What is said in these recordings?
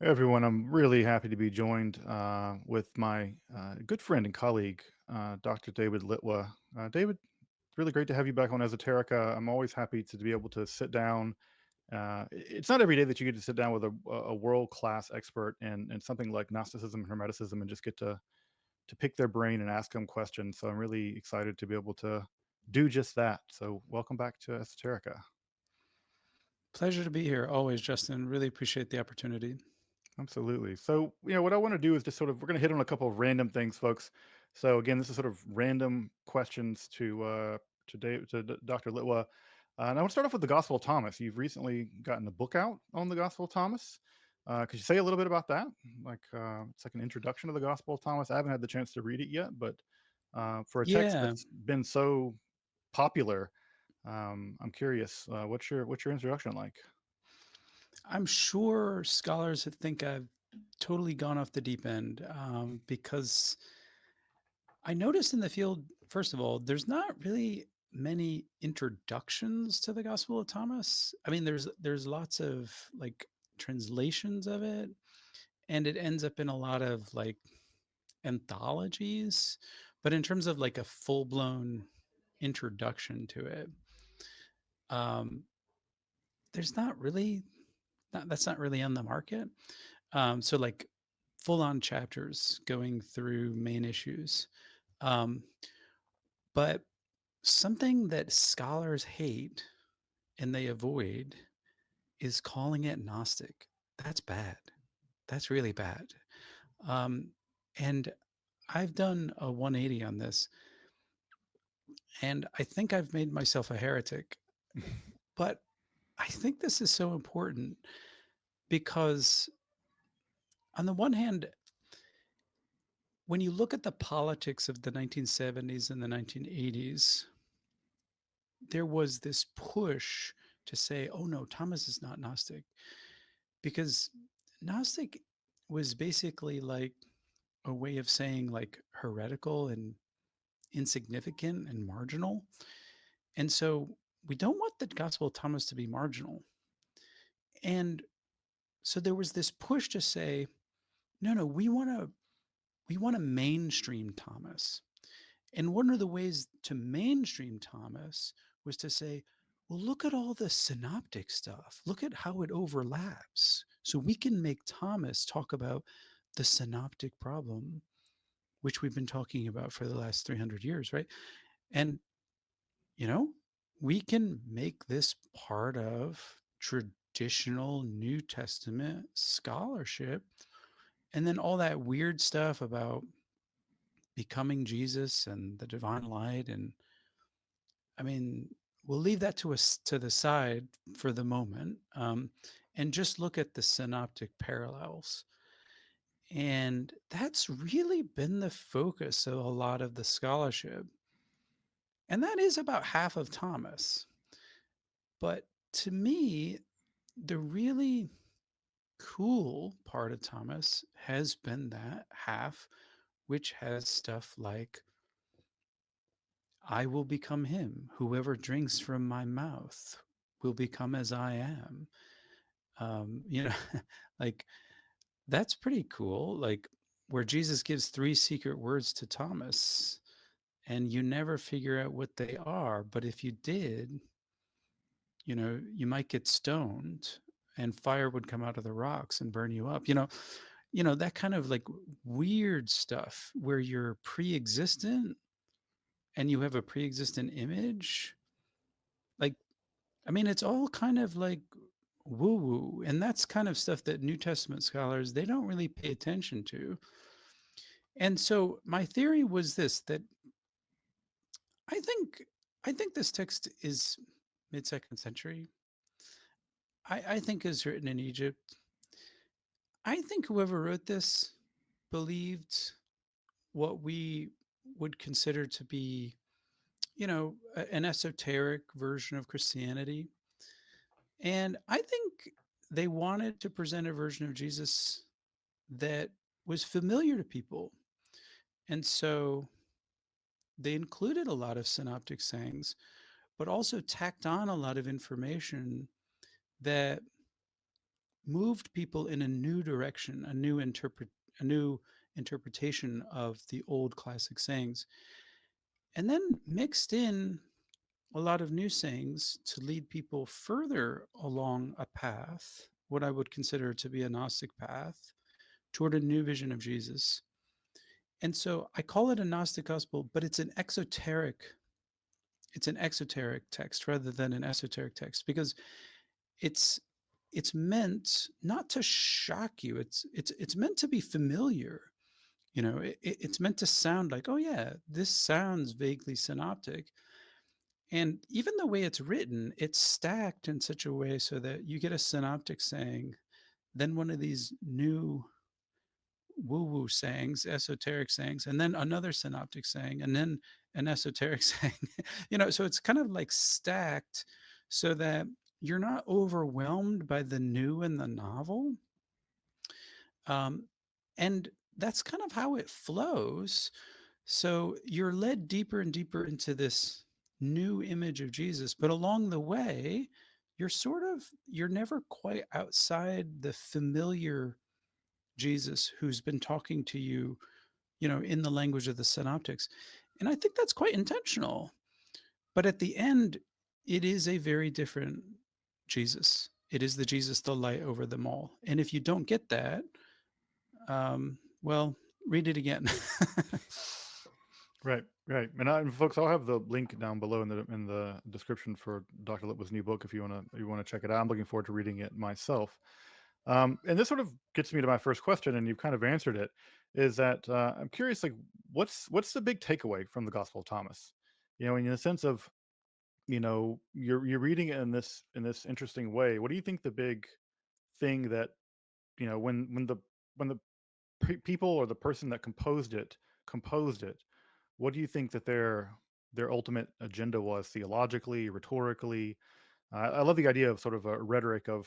Hey, everyone, I'm really happy to be joined with my good friend and colleague, Dr. David Litwa. David, it's really great to have you back on Esoterica. I'm always happy to be able to sit down. It's not every day that you get to sit down with a world class expert in something like Gnosticism and Hermeticism and just get to pick their brain and ask them questions. So I'm really excited to be able to do just that. So welcome back to Esoterica. Pleasure to be here always, Justin. Really appreciate the opportunity. Absolutely. So, what I want to do is just we're going to hit on a couple of random things, folks. So, again, this is sort of random questions to Dr. Litwa. And I want to start off with the Gospel of Thomas. You've recently gotten a book out on the Gospel of Thomas. Could you say a little bit about that? It's like an introduction to the Gospel of Thomas. I haven't had the chance to read it yet, but for a text Yeah, that's been so popular, I'm curious. What's your introduction like? I'm sure scholars think I've totally gone off the deep end because I noticed in the field, first of all, there's not really many introductions to the Gospel of Thomas. I mean, there's lots of like translations of it, and it ends up in a lot of like anthologies. But in terms of like a full blown introduction to it, um, there's not really that's not really on the market. So like full on chapters going through main issues. Um, but something that scholars hate and they avoid is calling it Gnostic. That's bad. That's really bad. Um, and I've done a 180 on this, and I think I've made myself a heretic. But I think this is so important because, on the one hand, when you look at the politics of the 1970s and the 1980s, there was this push to say, oh no, Thomas is not Gnostic, because Gnostic was basically like a way of saying like heretical and insignificant and marginal. And so we don't want the Gospel of Thomas to be marginal. And so there was this push to say, no, no, we want to mainstream Thomas. And one of the ways to mainstream Thomas was to say, well, look at all the synoptic stuff. Look at how it overlaps. So we can make Thomas talk about the synoptic problem, which we've been talking about for the last 300 years, right? And, you know, we can make this part of traditional New Testament scholarship. And then all that weird stuff about becoming Jesus and the divine light and I mean, we'll leave that to us to the side for the moment, and just look at the synoptic parallels. And that's really been the focus of a lot of the scholarship. And that is about half of Thomas. But to me, the really cool part of Thomas has been that half, which has stuff like, I will become him. Whoever drinks from my mouth will become as I am. You know, like that's pretty cool. Like where Jesus gives three secret words to Thomas, and you never figure out what they are. But if you did, you might get stoned and fire would come out of the rocks and burn you up. That kind of like weird stuff where you're pre-existent and you have a pre-existent image. Like, I mean, it's all kind of like woo woo. And that's kind of stuff that New Testament scholars, they don't really pay attention to. And so my theory was this, that I think I think this text is mid-second century. I think is written in Egypt. I think whoever wrote this believed what we would consider to be, an esoteric version of Christianity. And I think they wanted to present a version of Jesus that was familiar to people. And so they included a lot of synoptic sayings, but also tacked on a lot of information that moved people in a new direction, a new interpretation of the old classic sayings, and then mixed in a lot of new sayings to lead people further along a path, what I would consider to be a Gnostic path, toward a new vision of Jesus. And so I call it a Gnostic gospel, but it's an exoteric text rather than an esoteric text, because it's it's meant not to shock you. It's meant to be familiar. It's meant to sound like, oh yeah, this sounds vaguely synoptic. And even the way it's written, it's stacked in such a way so that you get a synoptic saying, then one of these new woo-woo sayings, esoteric sayings, and then another synoptic saying, and then an esoteric saying. So it's kind of like stacked so that you're not overwhelmed by the new in the novel. Um, and that's kind of how it flows. So you're led deeper and deeper into this new image of Jesus, but along the way, you're never quite outside the familiar Jesus who's been talking to you, in the language of the synoptics. And I think that's quite intentional. But at the end, it is a very different Jesus. It is the Jesus, the light over them all. And if you don't get that, well, read it again. Right, right. And folks, I'll have the link down below in the description for Dr. Litwa's new book if you wanna check it out. I'm looking forward to reading it myself. And this sort of gets me to my first question, and you've kind of answered it. Is that I'm curious, like, what's the big takeaway from the Gospel of Thomas? In the sense of, you're reading it in this interesting way. What do you think the big thing that, when the people or the person that composed it, what do you think that their ultimate agenda was, theologically, rhetorically? I love the idea of sort of a rhetoric of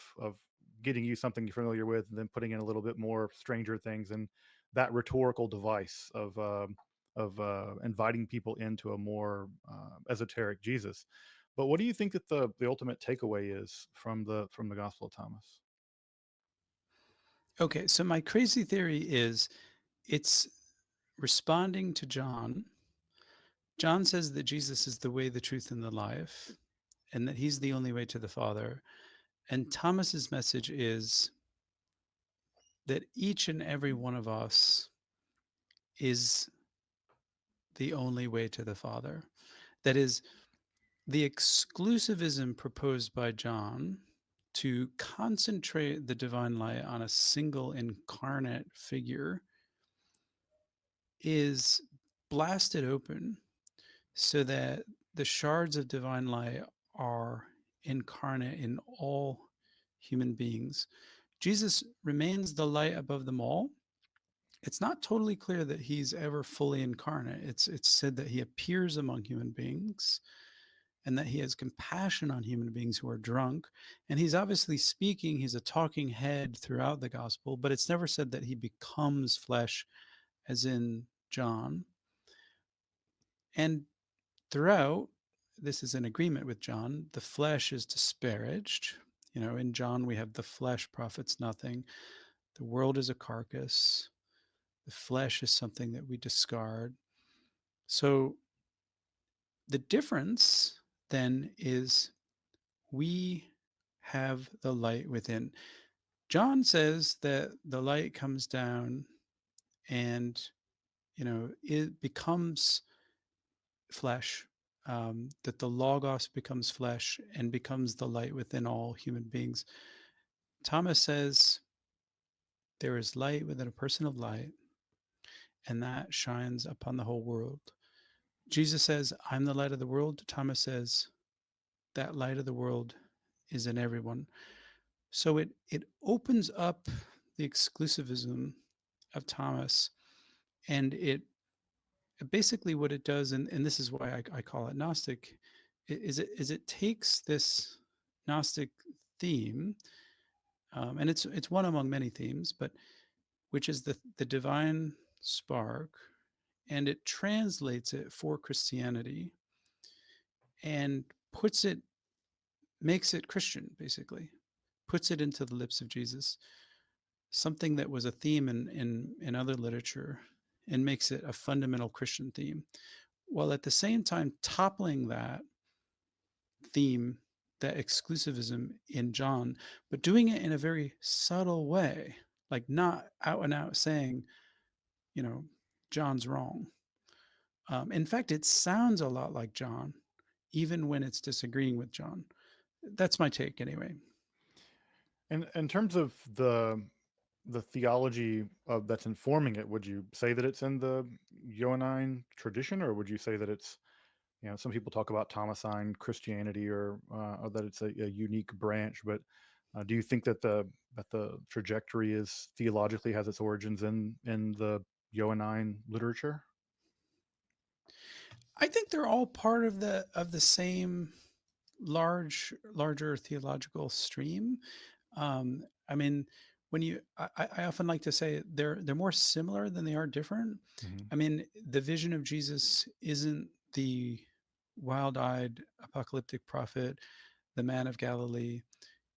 getting you something you're familiar with, and then putting in a little bit more stranger things, and that rhetorical device of inviting people into a more esoteric Jesus. But what do you think that the ultimate takeaway is from the Gospel of Thomas? Okay, so my crazy theory is it's responding to John. John says that Jesus is the way, the truth, and the life, and that he's the only way to the Father. And Thomas's message is that each and every one of us is the only way to the Father. That is, the exclusivism proposed by John to concentrate the divine light on a single incarnate figure is blasted open so that the shards of divine light are incarnate in all human beings. Jesus remains the light above them all. It's not totally clear that he's ever fully incarnate. It's said that he appears among human beings and that he has compassion on human beings who are drunk. And he's obviously speaking, he's a talking head throughout the gospel, but it's never said that he becomes flesh, as in John. And throughout, this is in agreement with John, the flesh is disparaged. In John, we have the flesh profits nothing. The world is a carcass. The flesh is something that we discard. So the difference then is we have the light within. John says that the light comes down and, it becomes flesh, that the Logos becomes flesh and becomes the light within all human beings. Thomas says there is light within a person of light, and that shines upon the whole world. Jesus says, I'm the light of the world. Thomas says, that light of the world is in everyone. So it opens up the exclusivism of Thomas, and it basically what it does, and this is why I call it Gnostic, is it takes this Gnostic theme, and it's one among many themes, but which is the divine spark, and it translates it for Christianity and makes it Christian, basically. puts it into the lips of Jesus, something that was a theme in other literature, and makes it a fundamental Christian theme, while at the same time toppling that theme, that exclusivism in John, but doing it in a very subtle way, like not out and out saying, you know, John's wrong. In fact, it sounds a lot like John, even when it's disagreeing with John. That's my take, anyway. And in terms of the theology of that's informing it, would you say that it's in the Johannine tradition, or would you say that it's, some people talk about Thomasine Christianity, or that it's a unique branch, but do you think that the trajectory is theologically has its origins in the Johannine literature? I think they're all part of the same larger theological stream. I mean, when you, I often like to say they're more similar than they are different. Hmm. I mean, the vision of Jesus isn't the wild-eyed apocalyptic prophet, the man of Galilee.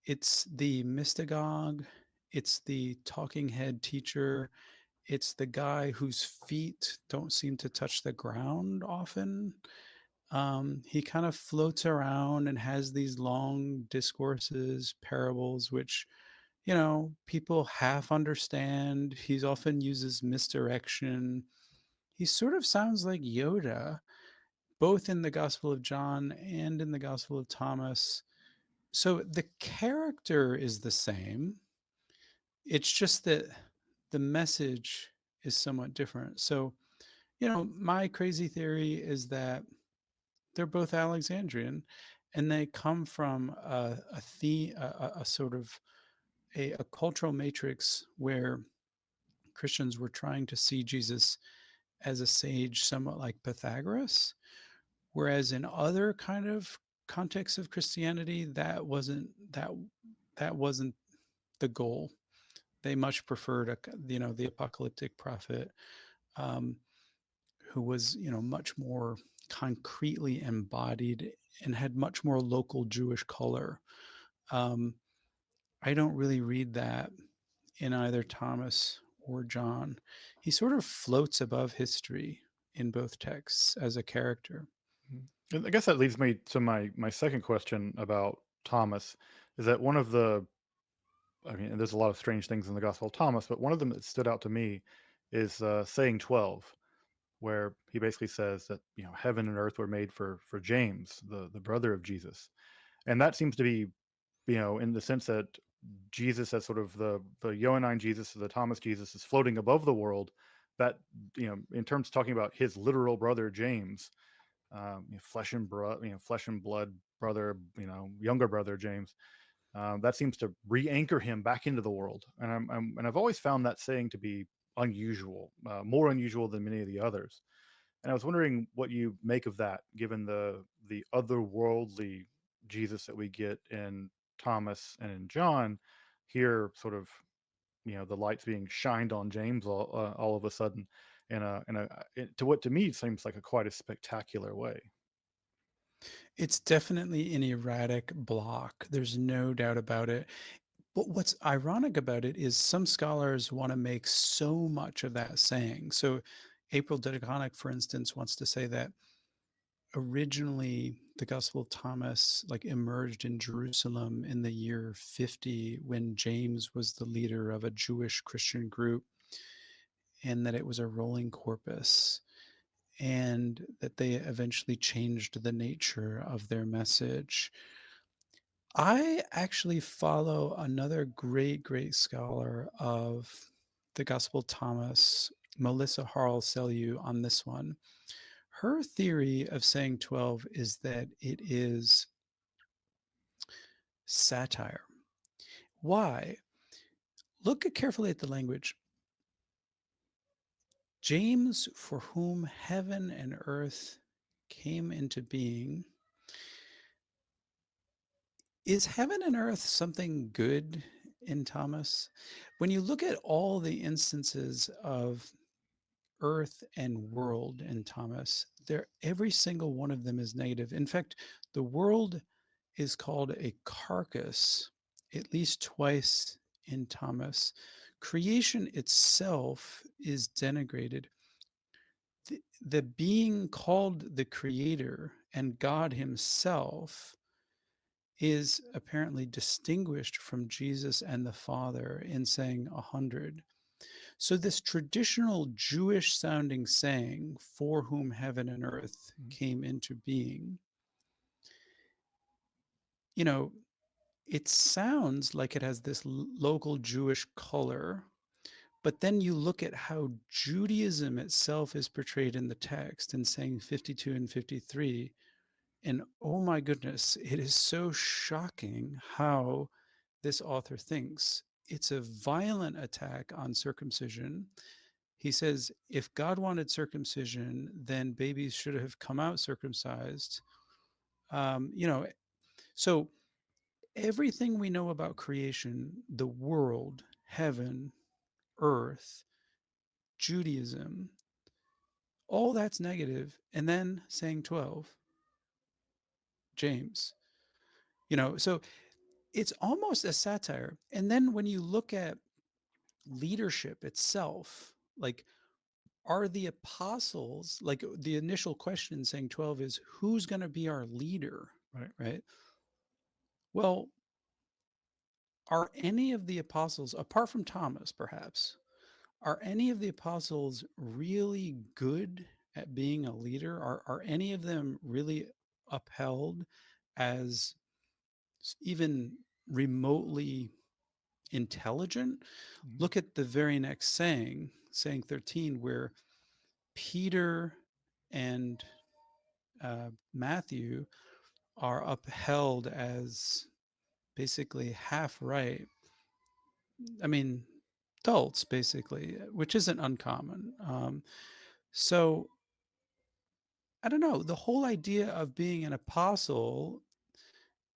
It's the mystagogue. It's the talking head teacher. It's the guy whose feet don't seem to touch the ground often. He kind of floats around and has these long discourses, parables, which, people half understand. He often uses misdirection. He sort of sounds like Yoda, both in the Gospel of John and in the Gospel of Thomas. So the character is the same. It's just that the message is somewhat different. So, my crazy theory is that they're both Alexandrian, and they come from a theme, a sort of a cultural matrix where Christians were trying to see Jesus as a sage, somewhat like Pythagoras, whereas in other kind of contexts of Christianity, that wasn't the goal. They much preferred the apocalyptic prophet, um, who was, much more concretely embodied and had much more local Jewish color. Um, I don't really read that in either Thomas or John. He sort of floats above history in both texts as a character. Mhm. And I guess that leads me to my second question about Thomas. Is that one of the I mean, and there's a lot of strange things in the Gospel of Thomas, but one of them that stood out to me is saying 12, where he basically says that heaven and earth were made for James, the brother of Jesus, and that seems to be in the sense that Jesus, as sort of the Johannine Jesus, the Thomas Jesus, is floating above the world. That in terms of talking about his literal brother James, flesh and blood brother, younger brother James. That seems to re-anchor him back into the world, and I've always found that saying to be unusual, more unusual than many of the others. And I was wondering what you make of that, given the otherworldly Jesus that we get in Thomas and in John. Here, sort of, the lights being shined on James all of a sudden, to what to me seems like a quite a spectacular way. It's definitely an erratic block. There's no doubt about it. But what's ironic about it is some scholars want to make so much of that saying. So April Dedekonic, for instance, wants to say that originally the Gospel of Thomas like emerged in Jerusalem in the year 50 when James was the leader of a Jewish Christian group, and that it was a rolling corpus, and that they eventually changed the nature of their message. I actually follow another great scholar of the Gospel of Thomas, Melissa Harl Sellew, on this one. Her theory of saying 12 is that it is satire. Why? Look carefully at the language. James, for whom heaven and earth came into being. Is heaven and earth something good in Thomas? When you look at all the instances of earth and world in Thomas, every single one of them is negative. In fact, the world is called a carcass, at least twice in Thomas. Creation itself is denigrated. The being called the creator and God himself is apparently distinguished from Jesus and the Father in saying 100. So, this traditional Jewish sounding saying, for whom heaven and earth Mhm. came into being, you know, it sounds like it has this local Jewish color, but then you look at how Judaism itself is portrayed in the text in saying 52 and 53, and oh my goodness, it is so shocking how this author thinks. It's a violent attack on circumcision. He says if God wanted circumcision, then babies should have come out circumcised. You know, so everything we know about creation, the world, heaven, earth, Judaism, all that's negative. And then saying 12, James, so it's almost a satire. And then when you look at leadership itself, like, are the apostles, like the initial question in saying 12 is who's going to be our leader, Right. right? Well, are any of the apostles, apart from Thomas, perhaps, are any of the apostles really good at being a leader? Are any of them really upheld as even remotely intelligent? Mhm. Look at the very next saying 13, where Peter and Matthew are upheld as basically half right. I mean, adults, basically, which isn't uncommon. So I don't know. The whole idea of being an apostle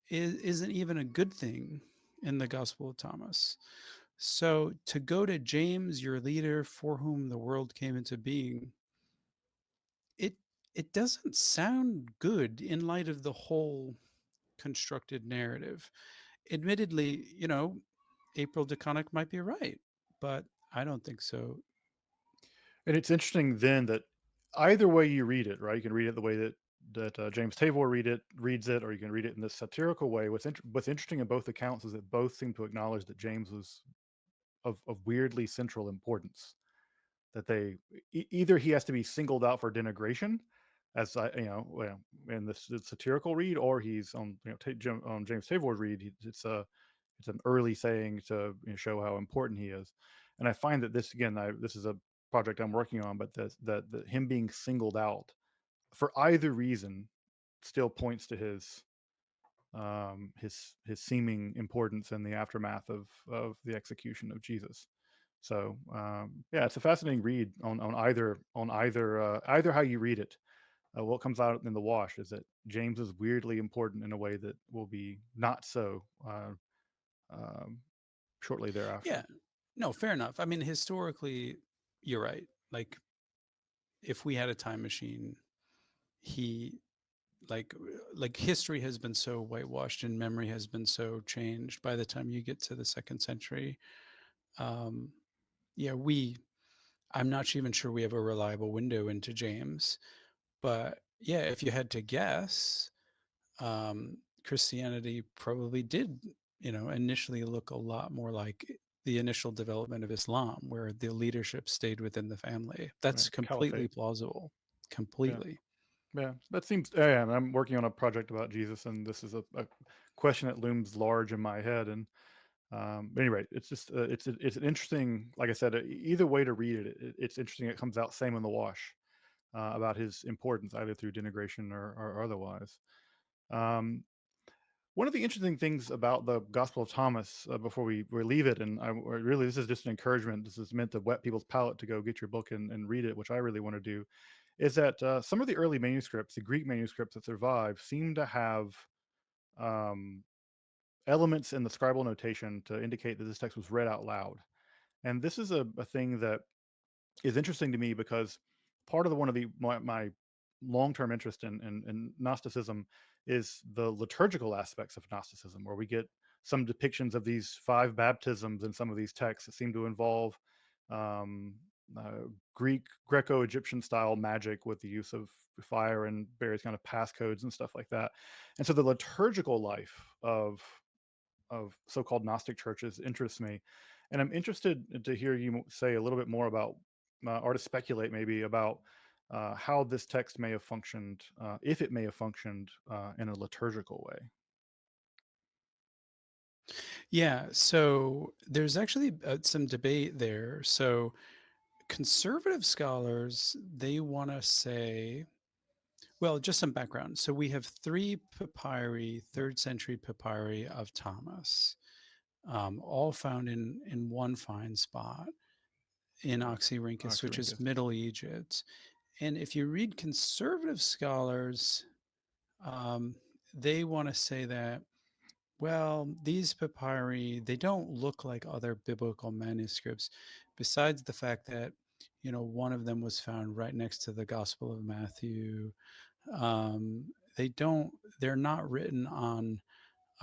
isn't even a good thing in the Gospel of Thomas. So to go to James, your leader, for whom the world came into being, it it doesn't sound good in light of the whole constructed narrative. Admittedly, April DeConnick might be right, but I don't think so. And it's interesting then that either way you read it, right? You can read it the way that James Tabor reads it, or you can read it in this satirical way. What's interesting in both accounts is that both seem to acknowledge that James was of weirdly central importance. That either he has to be singled out for denigration, as well, in this the satirical read, or he's on on James Tabor's read. It's an early saying to show how important he is. And I find that this is a project I'm working on, but that him being singled out for either reason still points to his seeming importance in the aftermath of the execution of Jesus. So yeah, it's a fascinating read on either how you read it. What comes out in the wash is that James is weirdly important in a way that will be not so um, shortly Yeah, thereafter. no, fair enough. I mean, historically, you're right. Like, if we had a time machine, he like history has been so whitewashed and memory has been so changed by the time you get to the second century. Um, yeah, I'm not even sure we have a reliable window into James, but yeah, if you had to guess, Christianity probably did, initially look a lot more like the initial development of Islam, where the leadership stayed within the family. That's Right, completely caliphate. plausible. Yeah, Completely. yeah. That seems. Yeah, and I'm working on a project about Jesus, and this is a question that looms large in my head. And but anyway, it's just it's an interesting. Like I said, either way to read it's interesting. It comes out same in the wash about his importance, either through denigration or otherwise. Um, One of the interesting things about the Gospel of Thomas, before we leave it, and really this is just an encouragement. This is meant to whet people's palate to go get your book and read it, which I really want to do. Is that some of the early manuscripts, the Greek manuscripts that survive, seem to have um, elements in the scribal notation to indicate that this text was read out loud. And this is a thing that is interesting to me because part of one of my long-term interest in Gnosticism is the liturgical aspects of Gnosticism, where we get some depictions of these five baptisms in some of these texts that seem to involve um, Greco-Egyptian style magic with the use of fire and various kind of passcodes and stuff like that. And so the liturgical life of so-called Gnostic churches interests me, and I'm interested to hear you say a little bit more about, or to speculate maybe about how this text may have functioned, if it may have functioned in a liturgical way. Yeah, so there's actually some debate there. So conservative scholars, they want to say, well, just some background. So we have three papyri, third century papyri of Thomas, all found in one fine spot in Oxyrhynchus, which is Oxyrhynchus. Middle Egypt. And if you read conservative scholars, um, they want to say that, well, these papyri, they don't look like other biblical manuscripts, besides the fact that, one of them was found right next to the Gospel of Matthew. Um, they're not written on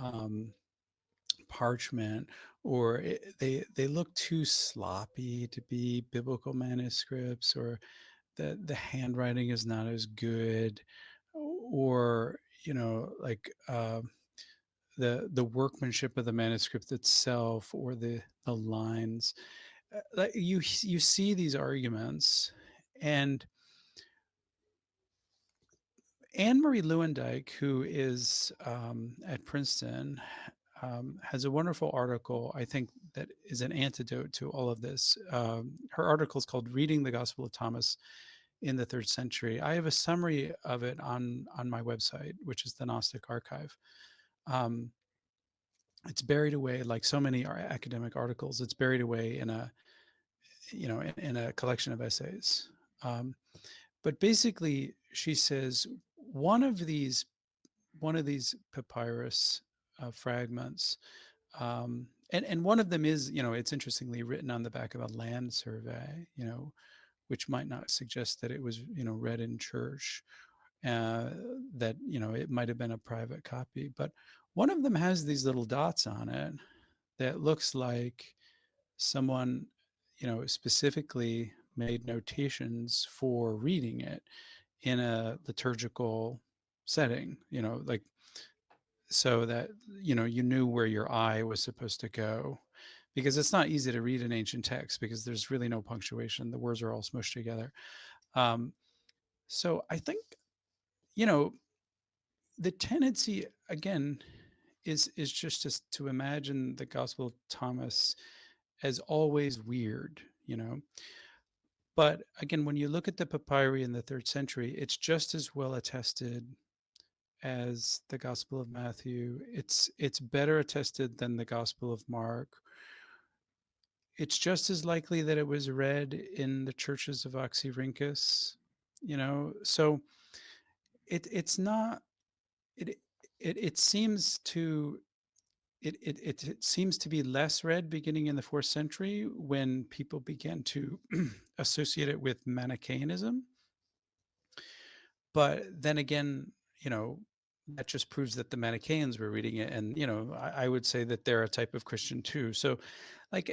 um, parchment, or they look too sloppy to be biblical manuscripts, or the handwriting is not as good, or, like, the workmanship of the manuscript itself, or the lines. Like, you see these arguments, and Anne Marie Lewandike, who is at Princeton, has a wonderful article, I think, that is an antidote to all of this. Her article is called "Reading the Gospel of Thomas in the Third Century." I have a summary of it on my website, which is the Gnostic Archive. Um, it's buried away, like so many academic articles. It's buried away in in a collection of essays. Um, but basically, she says one of these one of these papyrus fragments, and one of them is, it's interestingly written on the back of a land survey, which might not suggest that it was, read in church, uh, that, it might have been a private copy. But one of them has these little dots on it that looks like someone, specifically made notations for reading it in a liturgical setting, like, so that, you knew where your eye was supposed to go, because it's not easy to read an ancient text because there's really no punctuation. The words are all smushed together. Um, so I think, you know, the tendency, again, is just to imagine the Gospel of Thomas as always weird, But again, when you look at the papyri in the third century, it's just as well attested as the Gospel of Matthew. It's better attested than the Gospel of Mark. It's just as likely that it was read in the churches of Oxyrhynchus, So it's not, it it seems to, it seems to be less read beginning in the fourth century, when people began to associate it with Manichaeanism. But then again, that just proves that the Manichaeans were reading it, and, I would say that they're a type of Christian too. So, like,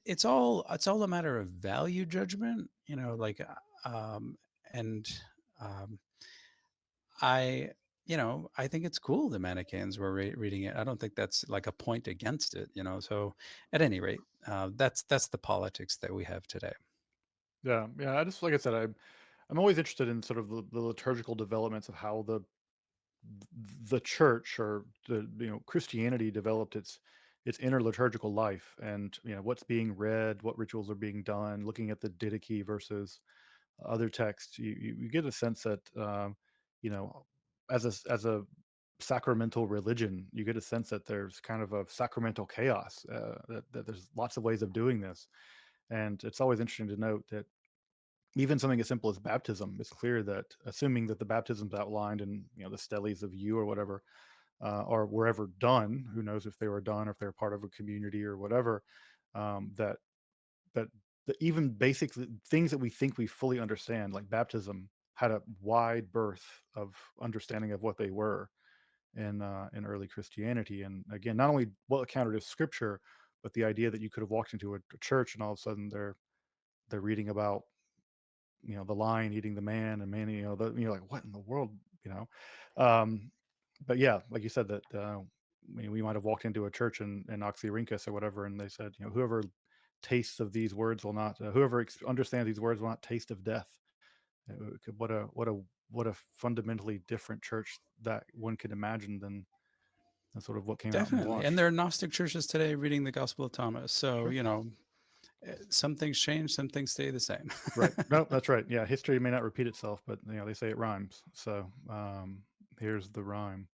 it's all a matter of value judgment, like, and um, I I think it's cool the Manichaeans were reading it. I don't think that's like a point against it, So, at any rate, that's the politics that we have today. Yeah, yeah. I just, like I said, I'm always interested in sort of the liturgical developments of how the church, or the Christianity, developed its inner liturgical life, and what's being read, what rituals are being done, looking at the Didache versus other texts. You get a sense that you know as a sacramental religion, you get a sense that there's kind of a sacramental chaos, that there's lots of ways of doing this. And it's always interesting to note that even something as simple as baptism, it's clear that, assuming that the baptisms outlined in the steles of you or whatever, or were ever done, who knows if they were done or if they're part of a community or whatever, that that even basic things that we think we fully understand, like baptism, had a wide berth of understanding of what they were. in early Christianity. And again, not only what counted as scripture, but the idea that you could have walked into a church and all of a sudden they're reading about, the lion eating the man, and man, you're like, what in the world, you know? Um, but yeah, like you said, that we might have walked into a church in Oxyrhynchus or whatever, and they said, whoever tastes of these words will not, whoever understands these words will not taste of death. What a fundamentally different church that one could imagine than sort of what came out in the Definitely. And wash. there are Gnostic churches today reading the Gospel of Thomas. So, Sure. some things change, some things stay the same. Right. No, that's right. Yeah, history may not repeat itself, but they say it rhymes. So here's the rhyme.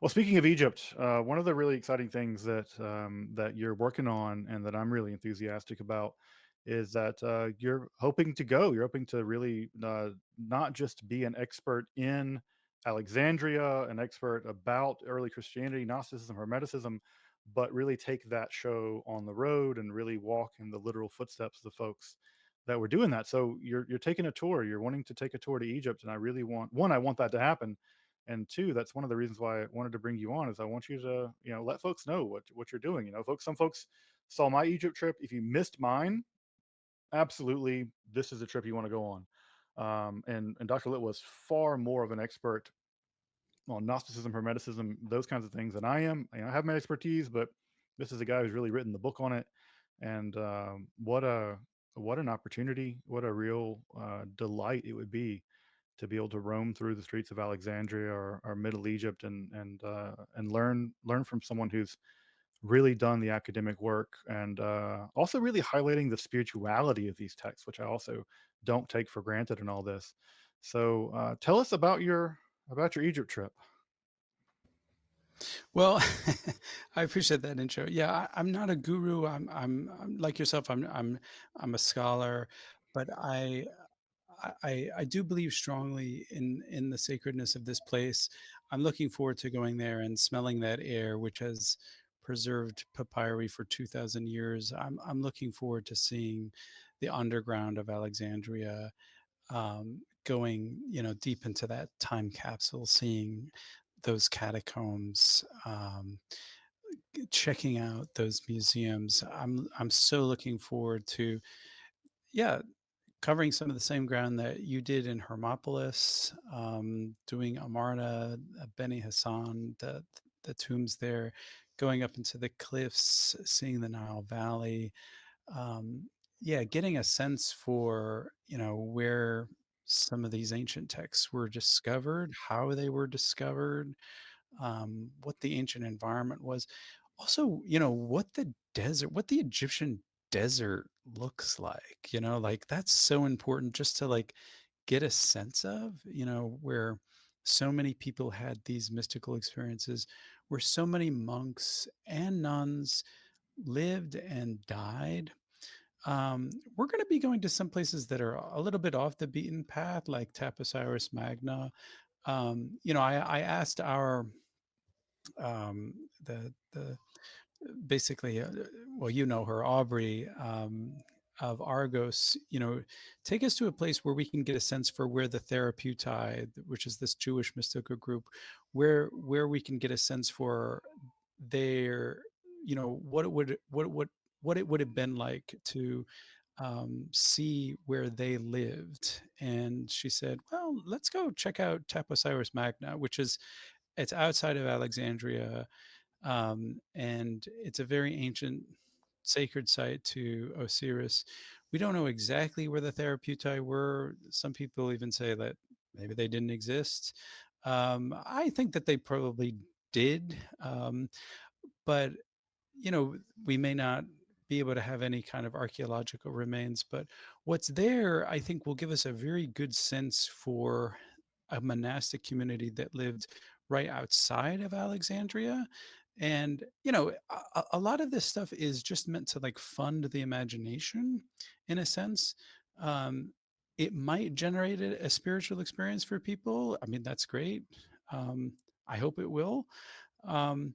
Well, speaking of Egypt, one of the really exciting things that you're working on and that I'm really enthusiastic about is that you're hoping to go. You're hoping to really not just be an expert in Alexandria, an expert about early Christianity, Gnosticism, Hermeticism, but really take that show on the road and really walk in the literal footsteps of the folks that were doing that. So you're taking a tour. You're wanting to take a tour to Egypt, and I really want one. I want that to happen, and two, that's one of the reasons why I wanted to bring you on, is I want you to let folks know what you're doing. Folks, some folks saw my Egypt trip. If you missed mine, absolutely, this is a trip you want to go on. And Dr. Litt was far more of an expert on Gnosticism, Hermeticism, those kinds of things than I am. I have my expertise, but this is a guy who's really written the book on it. And what an opportunity, what a real delight it would be able to roam through the streets of Alexandria or Middle Egypt and learn from someone who's really done the academic work, and also really highlighting the spirituality of these texts, which I also don't take for granted in all this. So tell us about your Egypt trip. Well, I appreciate that intro. Yeah, I'm not a guru. I'm like yourself. I'm a scholar, but I do believe strongly in the sacredness of this place. I'm looking forward to going there and smelling that air, which has preserved papyri for 2,000 years. I'm looking forward to seeing the underground of Alexandria, going deep into that time capsule, seeing those catacombs, checking out those museums. I'm so looking forward to, yeah, covering some of the same ground that you did in Hermopolis, doing Amarna, Beni Hassan, the tombs there, going up into the cliffs, seeing the Nile Valley. Um, yeah, getting a sense for where some of these ancient texts were discovered, how they were discovered, what the ancient environment was. Also, what the Egyptian desert looks like, like that's so important just to like get a sense of, where so many people had these mystical experiences, where so many monks and nuns lived and died. We're going to be going to some places that are a little bit off the beaten path, like Tapostus Magna. I asked our um, the basically, well, her, Aubrey, of Argos, take us to a place where we can get a sense for where the Therapeutae, which is this Jewish mystical group, where we can get a sense for their, what it would have been like to see where they lived. And she said, well, let's go check out Taposiris Magna, which is, it's outside of Alexandria, and it's a very ancient sacred site to Osiris. We don't know exactly where the Therapeutae were. Some people even say that maybe they didn't exist. I think that they probably did, but we may not be able to have any kind of archaeological remains, but what's there, I think, will give us a very good sense for a monastic community that lived right outside of Alexandria. And, a lot of this stuff is just meant to like fund the imagination in a sense. Um, it might generate a spiritual experience for people. I mean, that's great. Um, I hope it will. Um,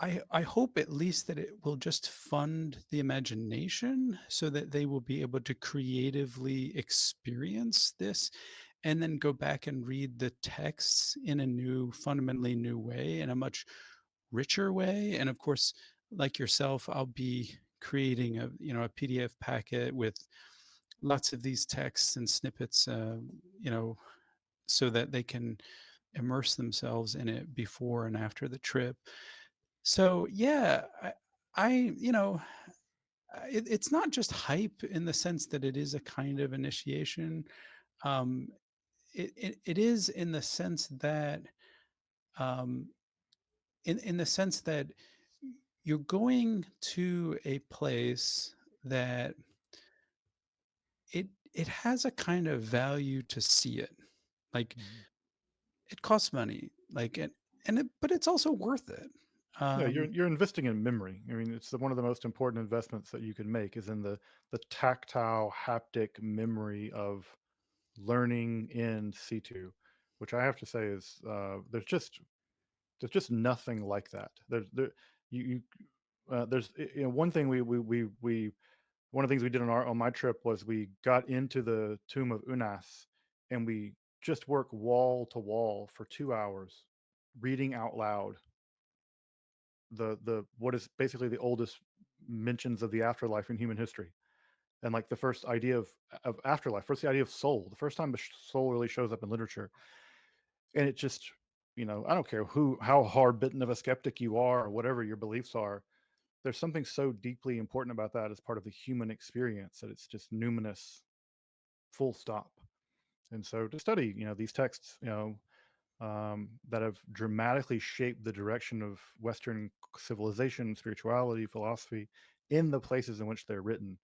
I hope at least that it will just fund the imagination so that they will be able to creatively experience this and then go back and read the texts in a new, fundamentally new way, in a much richer way. And of course, like yourself, I'll be creating a PDF packet with lots of these texts and snippets, you know, so that they can immerse themselves in it before and after the trip. So yeah, I it's not just hype in the sense that it is a kind of initiation. Um, it is in the sense that um, in the sense that you're going to a place that it has a kind of value to see it. Like, Mhm. it costs money, but it's also worth it. Yeah, Um, you're investing in memory. I mean, it's one of the most important investments that you can make is in the tactile, haptic memory of learning in situ, which I have to say is there's just nothing like that. You there's one thing we one of the things we did on my trip was we got into the tomb of Unas and we just worked wall to wall for 2 hours, reading out loud the what is basically the oldest mentions of the afterlife in human history, and like the first idea of afterlife, first the idea of soul, the first time the soul really shows up in literature, and it just I don't care how hard bitten of a skeptic you are or whatever your beliefs are. There's something so deeply important about that as part of the human experience that it's just numinous, full stop. And so to study these texts that have dramatically shaped the direction of Western civilization, spirituality, philosophy in the places in which they're written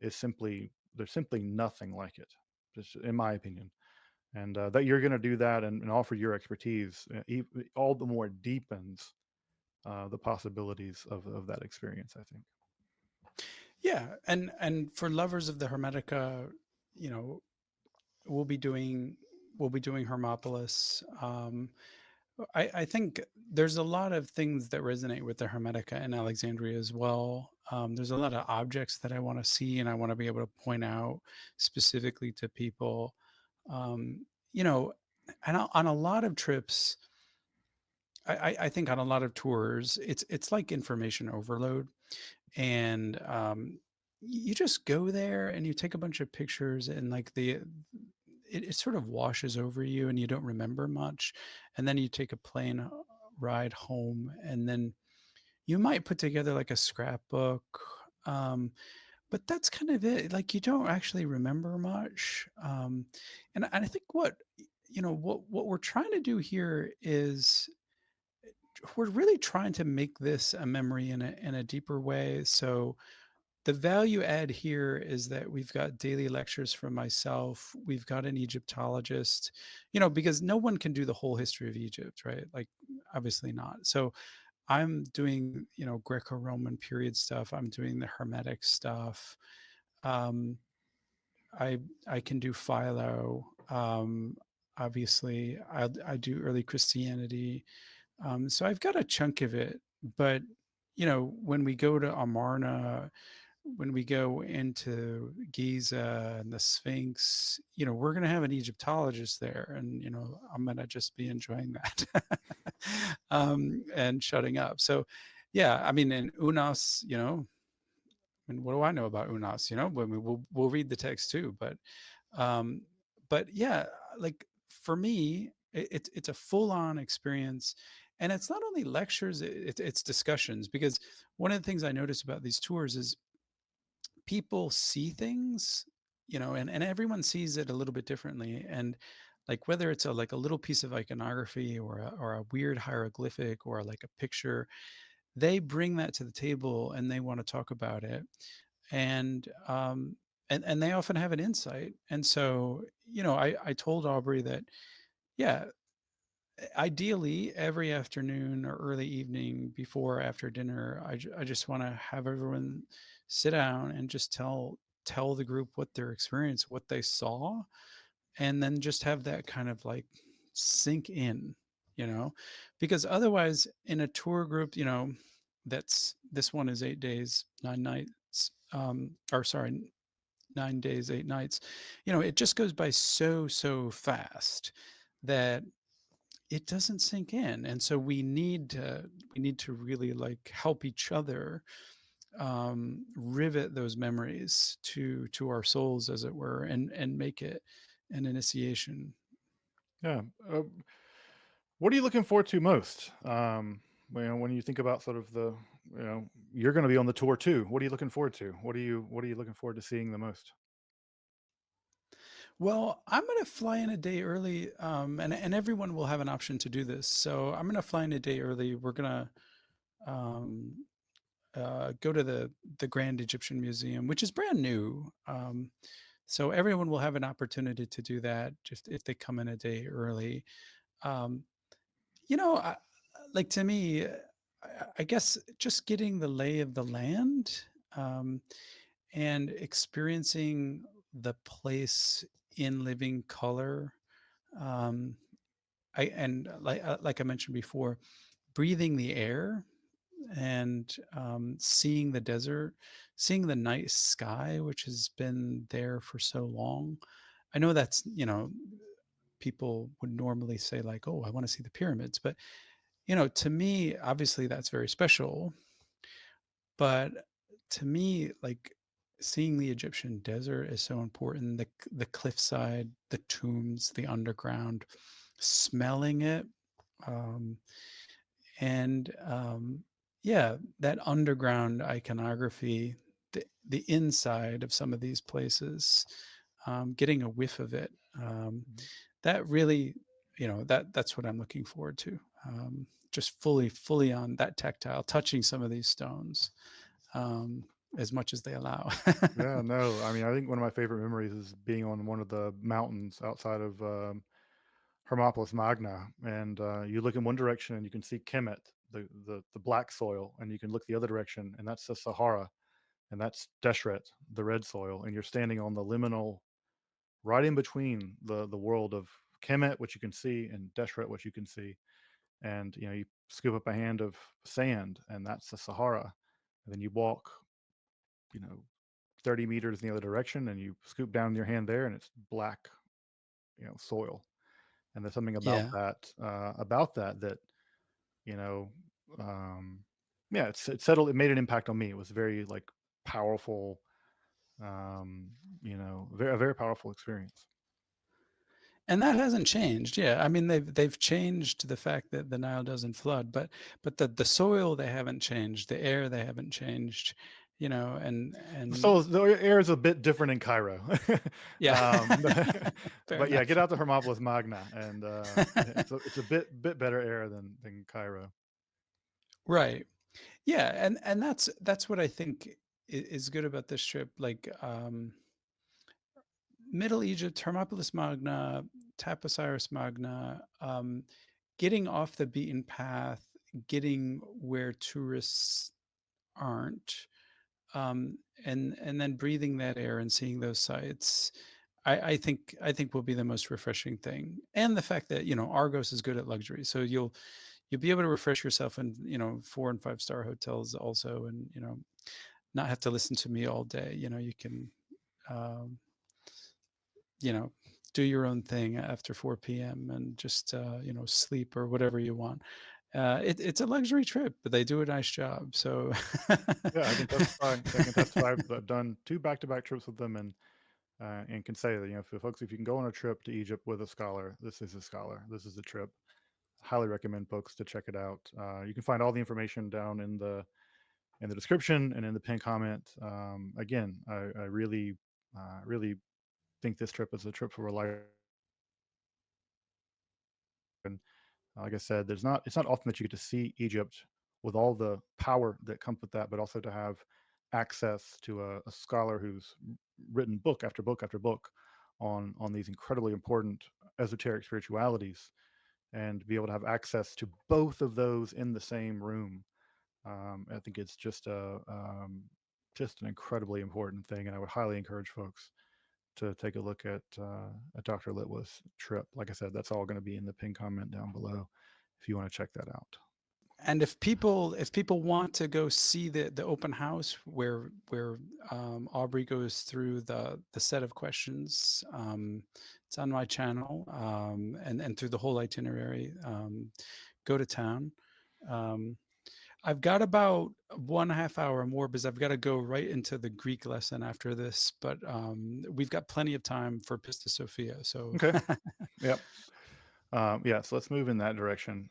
is simply there's simply nothing like it, just in my opinion. And that you're going to do that and offer your expertise all the more deepens the possibilities of that experience, I think. yeah, and for lovers of the Hermetica, you know, we'll be doing we'll be doing Hermopolis. I think there's a lot of things that resonate with the Hermetica in Alexandria as well. There's a lot of objects that I want to see and I want to be able to point out specifically to people. Um, you know, and on a lot of trips, I think on a lot of tours, it's like information overload, and you just go there and you take a bunch of pictures, and like it sort of washes over you and you don't remember much, and then you take a plane ride home, and then you might put together like a scrapbook, um, but that's kind of it. Like, you don't actually remember much, and I think what we're trying to do here is we're really trying to make this a memory in a deeper way. So the value add here is that we've got daily lectures from myself. We've got an Egyptologist, because no one can do the whole history of Egypt, right? Like, obviously not. So I'm doing, Greco-Roman period stuff. I'm doing the Hermetic stuff. Um, I can do Philo. Obviously, I do early Christianity. So I've got a chunk of it, but when we go to Amarna, when we go into Giza and the Sphinx, we're going to have an Egyptologist there, and I'm going to just be enjoying that, and shutting up. So, yeah, I mean, in Unas, I mean, what do I know about Unas? We'll read the text too, um, but yeah, like, for me, it's a full on experience, and it's not only lectures, it's discussions, because one of the things I notice about these tours is people see things, and everyone sees it a little bit differently. And like, whether it's a little piece of iconography, or a weird hieroglyphic, or like a picture, they bring that to the table and they want to talk about it. And and they often have an insight. And so, I told Aubrey that, yeah, ideally every afternoon or early evening, before or after dinner, I just want to have everyone sit down and just tell the group what their experience, what they saw, and then just have that kind of like sink in, you know, because otherwise in a tour group, this one is 8 days, 9 nights, or sorry, 9 days, 8 nights. It just goes by so fast that it doesn't sink in. And so we need to really like help each other rivet those memories to our souls, as it were, and make it an initiation. Yeah. What are you looking forward to most? When you think about sort of you're going to be on the tour too. What are you looking forward to? What are you looking forward to seeing the most? Well, I'm going to fly in a day early, and everyone will have an option to do this. So I'm going to fly in a day early. We're going to go to the Grand Egyptian Museum, which is brand new. So everyone will have an opportunity to do that just if they come in a day early. Um, you know, I, like to me, I guess just getting the lay of the land, um, and experiencing the place in living color. Um, like I mentioned before, breathing the air and seeing the desert, seeing the night sky, which has been there for so long. I know that's, people would normally say, like, oh, I want to see the pyramids. But, to me, obviously that's very special. But to me, like, seeing the Egyptian desert is so important. The cliffside, the tombs, the underground, smelling it. Um, and yeah, that underground iconography, the inside of some of these places, getting a whiff of it, Mhm. that really, that's what I'm looking forward to. Just fully on that tactile, touching some of these stones, um, as much as they allow. Yeah, no, I mean, I think one of my favorite memories is being on one of the mountains outside of Hermopolis Magna, and you look in one direction and you can see Kemet, the black soil, and you can look the other direction, and that's the Sahara, and that's Deshret, the red soil, and you're standing on the liminal, right in between the world of Kemet, which you can see, and Deshret, which you can see, and you scoop up a hand of sand, and that's the Sahara, and then you walk, you know, 30 meters in the other direction, and you scoop down your hand there, and it's black, soil. And there's something Yeah. about that, you know, um, yeah, it settled. It made an impact on me. It was very like powerful, um, a very powerful experience. And that hasn't changed. Yeah, I mean they've changed the fact that the Nile doesn't flood, but the soil they haven't changed, the air they haven't changed, and So the air is a bit different in Cairo, yeah, but, fair but yeah, enough. get out to Hermopolis Magna, and it's a bit better air than Cairo. Right. Yeah, and that's what I think is good about this trip. Like, Middle Egypt, Hermopolis Magna, Tapostus Magna, getting off the beaten path, getting where tourists aren't, and then breathing that air and seeing those sights. I think will be the most refreshing thing, and the fact that Argos is good at luxury, so you'll be able to refresh yourself in 4 and 5 star hotels also, and not have to listen to me all day. You can um, you know do your own thing after 4 p.m. and just sleep or whatever you want. It's a luxury trip, but they do a nice job. So Yeah, I can testify. I can testify. I've done two back-to-back trips with them, and can say that for folks, if you can go on a trip to Egypt with a scholar, this is a scholar. This is a trip. Highly recommend folks to check it out. You can find all the information down in the description and in the pinned comment. Again, I really think this trip is a trip for a life. And like I said, it's not often that you get to see Egypt with all the power that comes with that, but also to have access to a scholar who's written book after book after book on these incredibly important esoteric spiritualities, and be able to have access to both of those in the same room. I think it's just an incredibly important thing, and I would highly encourage folks to take a look at Dr. Litwa's trip. Like I said, that's all going to be in the pinned comment down below if you want to check that out. And if people want to go see the open house where Aubrey goes through the set of questions, it's on my channel, and through the whole itinerary. Go to town. Um, I've got about 1.5 hour more because I've got to go right into the Greek lesson after this, but we've got plenty of time for Pistis Sophia. So Okay. Yep. Yeah. So let's move in that direction.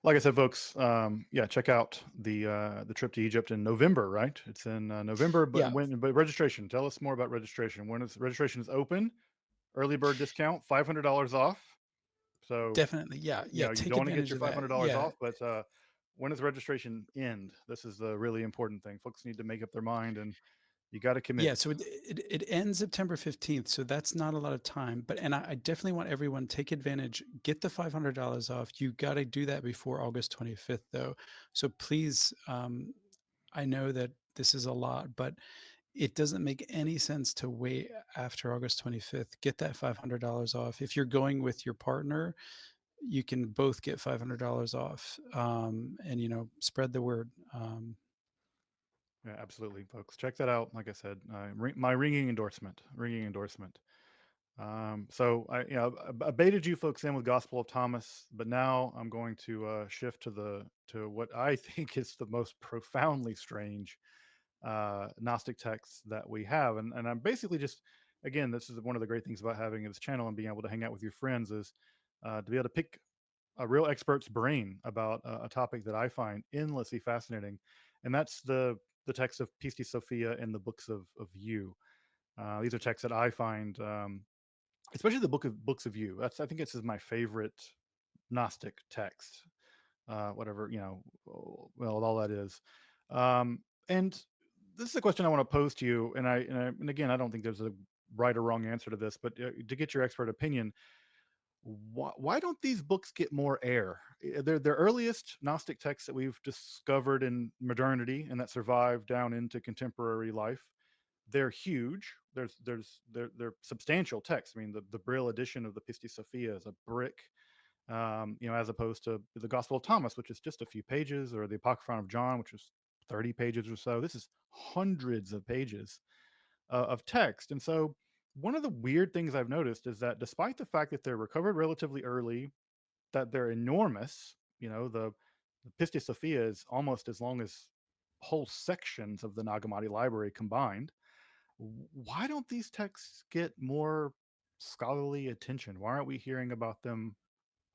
Like I said, folks, yeah, check out the trip to Egypt in November. Right? It's in November, but yeah, when? But registration. Tell us more about registration. When is registration is open? Early bird discount, $500 off. So definitely. Yeah, you yeah. know you Take don't want to get advantage your of five that. hundred dollars Yeah, off, but when does registration end? This is the really important thing. Folks need to make up their mind, and you got to commit. yeah. So it ends September 15th. So that's not a lot of time. But and I definitely want everyone take advantage. Get the $500 off. You got to do that before August 25th, though. So please, I know that this is a lot, but it doesn't make any sense to wait after August 25th. Get that $500 off. If you're going with your partner, you can both get $500 off, and spread the word. Yeah, absolutely, folks. Check that out. Like I said, my ringing endorsement. Ringing endorsement. So I baited you folks in with Gospel of Thomas, but now I'm going to shift to what I think is the most profoundly strange Gnostic texts that we have, and I'm basically just, again, this is one of the great things about having this channel and being able to hang out with your friends is to be able to pick a real expert's brain about a topic that I find endlessly fascinating, and that's the text of Pistis Sophia and the books of you. These are texts that I find, especially the books of you. I think this is my favorite Gnostic text. Whatever well, all that is. And this is a question I want to pose to you, and again, I don't think there's a right or wrong answer to this, but to get your expert opinion, why don't these books get more air? They're earliest Gnostic texts that we've discovered in modernity and that survived down into contemporary life. They're huge. They're substantial texts. I mean, the Brill edition of the Pistis Sophia is a brick, as opposed to the Gospel of Thomas, which is just a few pages, or the Apocryphon of John, which is 30 pages or so. This is hundreds of pages of text. And so, one of the weird things I've noticed is that despite the fact that they're recovered relatively early, that they're enormous, the Pistis Sophia is almost as long as whole sections of the Nag Hammadi library combined. Why don't these texts get more scholarly attention? Why aren't we hearing about them,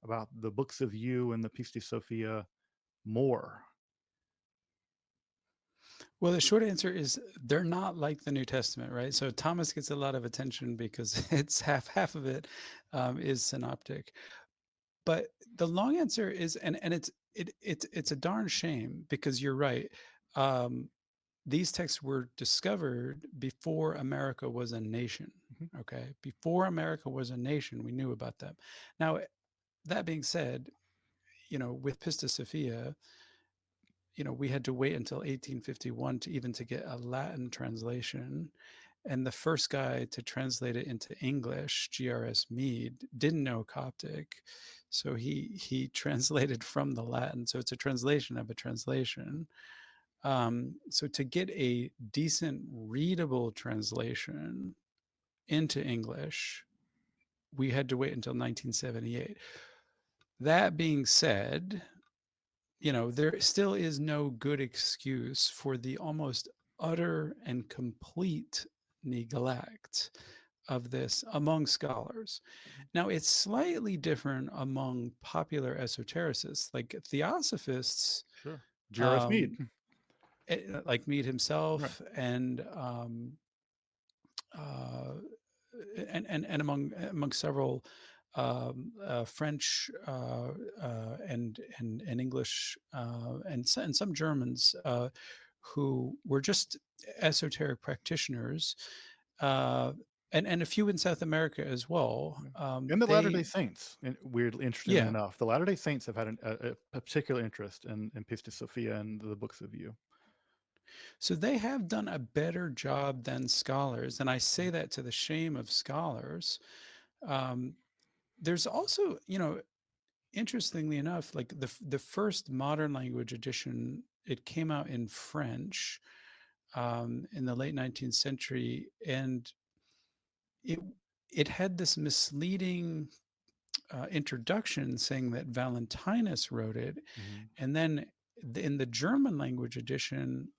about the books of you and the Pistis Sophia more? Well, the short answer is they're not like the New Testament, right? So Thomas gets a lot of attention because it's half of it is synoptic. But the long answer is, and it's a darn shame because you're right. Um, these texts were discovered before America was a nation. Mhm. Okay, before America was a nation, we knew about them. Now, that being said, with Pistis Sophia, we had to wait until 1851 to get a Latin translation. And the first guy to translate it into English, G.R.S. Mead, didn't know Coptic. So he translated from the Latin. So it's a translation of a translation. So to get a decent readable translation into English, we had to wait until 1978. That being said, there still is no good excuse for the almost utter and complete neglect of this among scholars. Now, it's slightly different among popular esotericists, like theosophists, Sure. G.R.S. Mead. um, like Mead Right. himself, uh, and among several French and English and some Germans who were just esoteric practitioners, uh, and a few in South America as well. Yeah. And the Latter They Day Saints, and weirdly, interestingly Yeah, enough, the Latter Day Saints have had a particular interest in Pistis Sophia and the books of you. so they have done a better job than scholars, and I say that to the shame of scholars. Um, there's also, interestingly enough, like the first modern language edition, it came out in French in the late 19th century, and it it had this misleading introduction saying that Valentinus wrote it, Mhm. and then in the German language edition,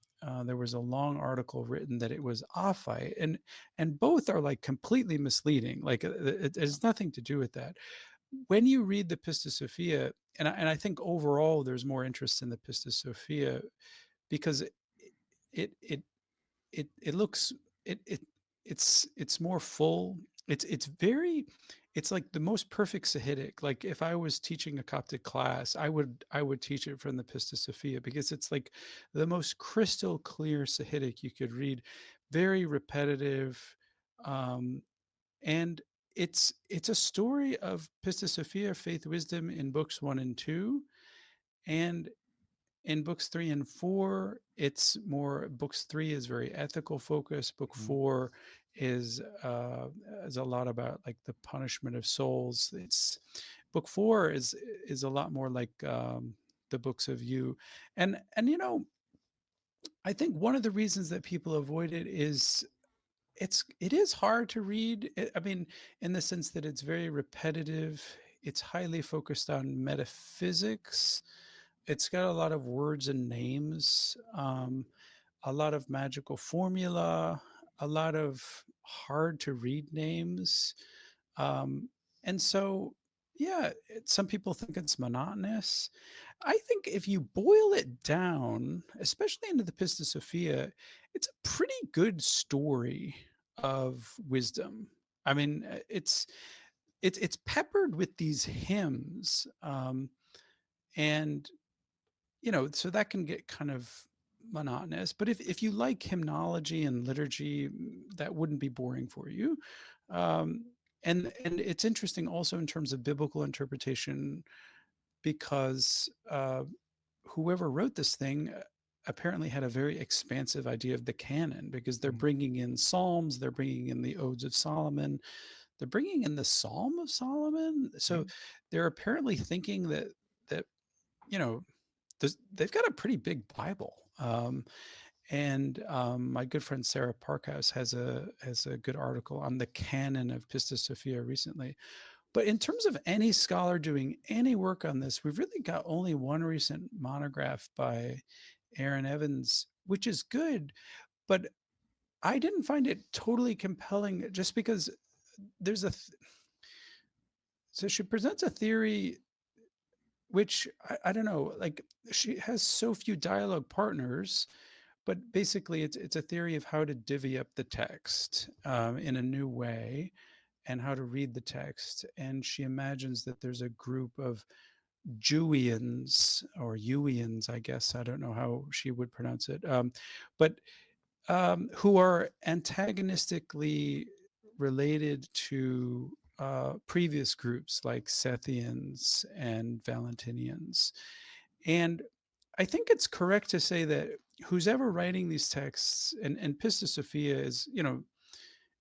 there was a long article written that it was Ophite, and both are like completely misleading. Like it has nothing to do with that. When you read the Pistis Sophia, and I think overall there's more interest in the Pistis Sophia because it it it looks it it it's more full. It's very it's like the most perfect Sahidic. Like if I was teaching a Coptic class, I would teach it from the Pistis Sophia because it's like the most crystal clear Sahidic you could read, very repetitive, um, and it's a story of Pistis Sophia, faith, wisdom in books 1 and 2, and in books 3 and 4, it's more books 3 is very ethical focused. Book Mhm. 4 is is a lot about like the punishment of souls. It's book 4 is a lot more like the books of you. And you know, I think one of the reasons that people avoid it is it is hard to read. I mean, in the sense that it's very repetitive. It's highly focused on metaphysics. It's got a lot of words and names, a lot of magical formula, a lot of hard to read names. Um, and so, yeah, some people think it's monotonous. I think if you boil it down, especially into the Pistis Sophia, it's a pretty good story of wisdom. I mean, it's peppered with these hymns, and so that can get kind of monotonous. But if you like hymnology and liturgy, that wouldn't be boring for you. Um, and it's interesting also in terms of biblical interpretation because whoever wrote this thing apparently had a very expansive idea of the canon because they're Mhm. bringing in psalms, they're bringing in the odes of Solomon, they're bringing in the Psalm of Solomon. So Mhm. they're apparently thinking that you know they've got a pretty big Bible. And my good friend Sarah Parkhouse has a good article on the canon of Pistis Sophia recently. But in terms of any scholar doing any work on this, we've really got only one recent monograph by Aaron Evans, which is good, but I didn't find it totally compelling just because there's so she presents a theory which I don't know, like she has so few dialogue partners, but basically it's a theory of how to divvy up the text in a new way and how to read the text. And she imagines that there's a group of Jewians or Ewians, I guess. I don't know how she would pronounce it, but who are antagonistically related to previous groups like Sethians and Valentinians. And I think it's correct to say that who's ever writing these texts, and Pistis Sophia is,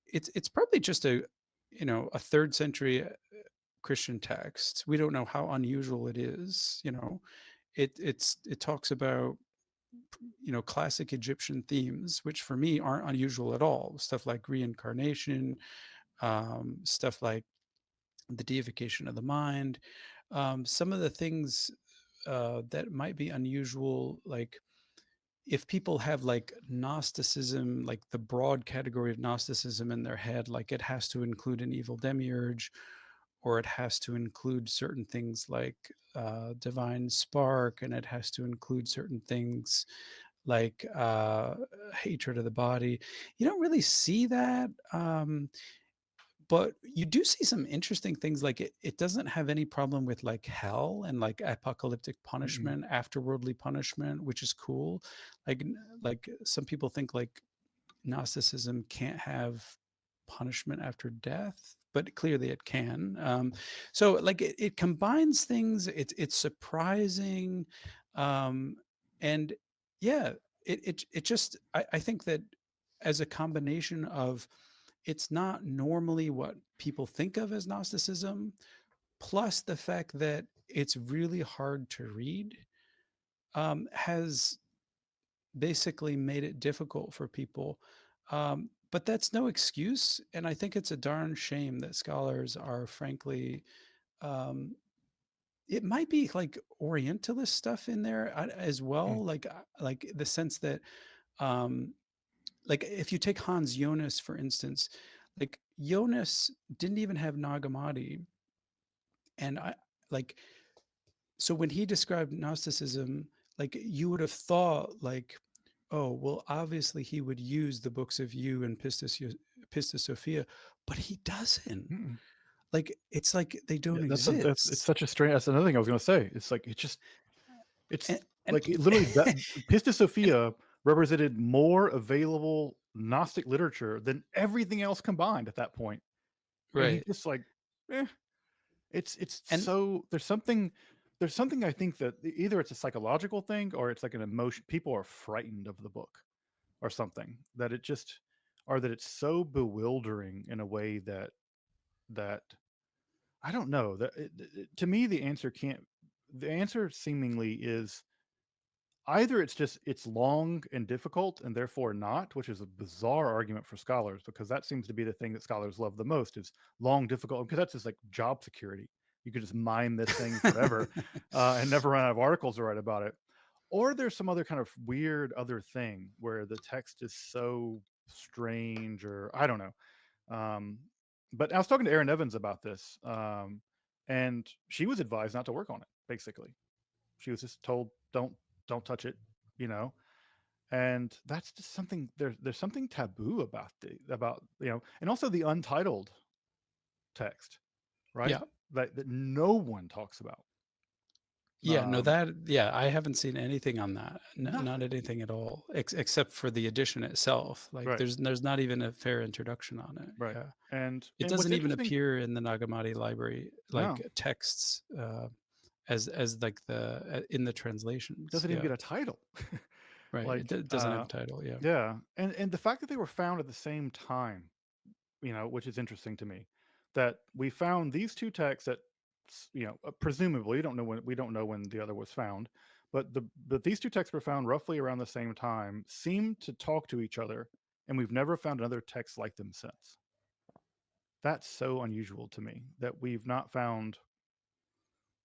it's probably just a third century Christian text. We don't know how unusual it is. It talks about classic Egyptian themes, which for me aren't unusual at all. Stuff like reincarnation, stuff like the deification of the mind. Some of the things that might be unusual, like if people have like Gnosticism, like the broad category of Gnosticism in their head, like it has to include an evil demiurge, or it has to include certain things like divine spark, and it has to include certain things like hatred of the body. You don't really see that. But you do see some interesting things like it doesn't have any problem with like hell and like apocalyptic Mhm. punishment, afterworldly punishment, which is cool. Like some people think like Gnosticism can't have punishment after death, but clearly it can. So like it combines things. It's surprising, and yeah, it just I think that as a combination of it's not normally what people think of as Gnosticism, plus the fact that it's really hard to read, has basically made it difficult for people. But that's no excuse. And I think it's a darn shame that scholars are frankly, um, it might be like Orientalist stuff in there as Mm, well, like the sense that, um, like if you take Hans Jonas for instance, like Jonas didn't even have Nagamati, and I like so when he described Gnosticism, like you would have thought like, oh, well, obviously he would use the books of you and Pistis Sophia, but he doesn't. mm-mm. Like it's like they Yeah, don't that's it's exist. such a strange. That's another thing I was going to say. It's like it's And like it literally that Pistis and Sophia represented more available Gnostic literature than everything else combined at that point, and he right. just like, eh. It's And so there's something I think that either it's a psychological thing or it's like an emotion. People are frightened of the book or something that it just or that it's so bewildering in a way that I don't know that to me the answer seemingly is either it's just it's long and difficult and therefore not, which is a bizarre argument for scholars because that seems to be the thing that scholars love the most is long, difficult because that's just like job security. You could just mine this thing forever and never run out of articles to write about it. Or there's some other kind of weird other thing where the text is so strange or I don't know. Um, but I was talking to Erin Evans about this, and she was advised not to work on it. Basically, she was just told don't touch it, you know. And that's just something there's something taboo about and also the untitled text, right? yeah. That no one talks about. Yeah, no, Um, I haven't seen anything on that. Not Nothing, anything at all, except for the edition itself. Like right? there's not even a fair introduction on it. Right. Yeah. It And what's doesn't even interesting, appear in the Nagamati library like no, texts, as like in the it translations. doesn't even Yeah. get a title. Right. It Like, doesn't have a title. Yeah. yeah, and the fact that they were found at the same time, which is interesting to me, that we found these two texts that, presumably, we don't know when the other was found, but these two texts were found roughly around the same time, seem to talk to each other, and we've never found another text like them since. That's so unusual to me that we've not found,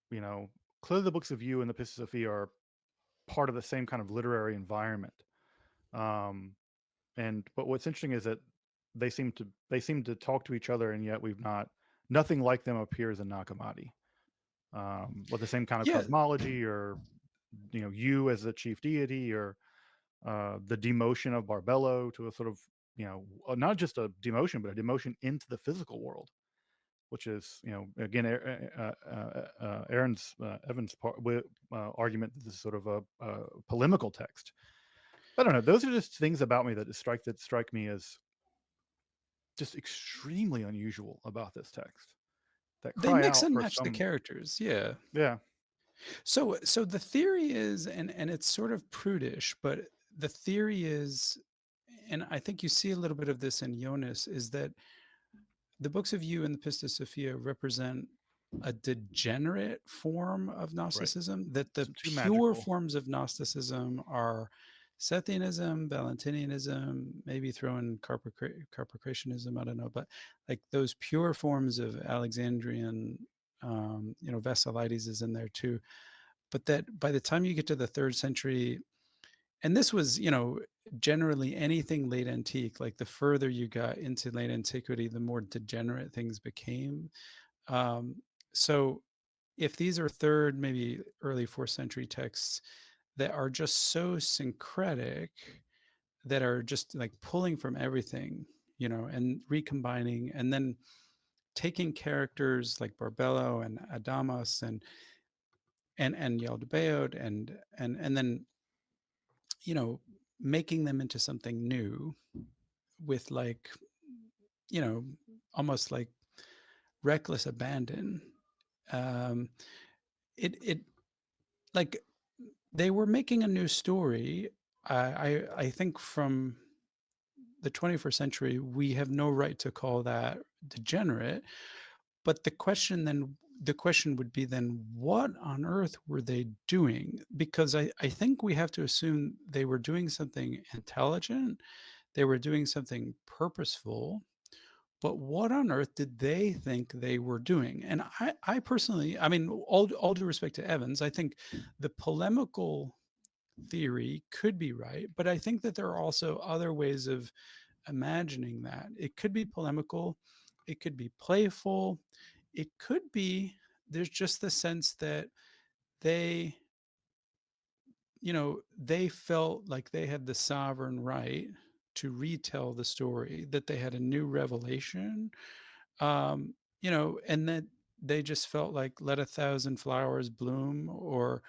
you know, clearly the books of you and the Pistis Sophia are part of the same kind of literary environment. Um, and but what's interesting is that they seem to talk to each other, and yet we've not nothing like them appears in Nakamati with the same kind of Yeah. cosmology or you as the chief deity or the demotion of Barbello to a sort of not just a demotion but a demotion into the physical world, which is again Aaron's Evans argument that this is sort of a polemical text. I don't know. Those are just things about me that strike me as just extremely unusual about this text that They cry mix out and for match the some. characters. Yeah. Yeah. So the theory is, and it's sort of prudish, but the theory is, and I think you see a little bit of this in Jonas, is that the books of you and the Pistis Sophia represent a degenerate form of Right. Gnosticism, that the Some too pure magical. forms of Gnosticism are Sethianism, Valentinianism, maybe throw in Carpocratianism, I don't know, but like those pure forms of Alexandrian, Vessalides is in there too. But that by the time you get to the third century, and this was, generally anything late antique, like the further you got into late antiquity, the more degenerate things became. Um, so if these are third, maybe early fourth century texts that are just so syncretic, that are just like pulling from everything, and recombining, and then taking characters like Barbello and Adamas and Yaldabaoth and then you know making them into something new with like you know almost like reckless abandon. um it like they were making a new story. I think from the 21st century we have no right to call that degenerate, but the question would be then, what on earth were they doing? Because I think we have to assume they were doing something intelligent, they were doing something purposeful, but what on earth did they think they were doing? And I personally, I mean, all due respect to Evans, I think the polemical theory could be right, but I think that there are also other ways of imagining that. It could be polemical, it could be playful, it could be there's just the sense that they, they felt like they had the sovereign right to retell the story, that they had a new revelation, and that they just felt like let a thousand flowers bloom, or,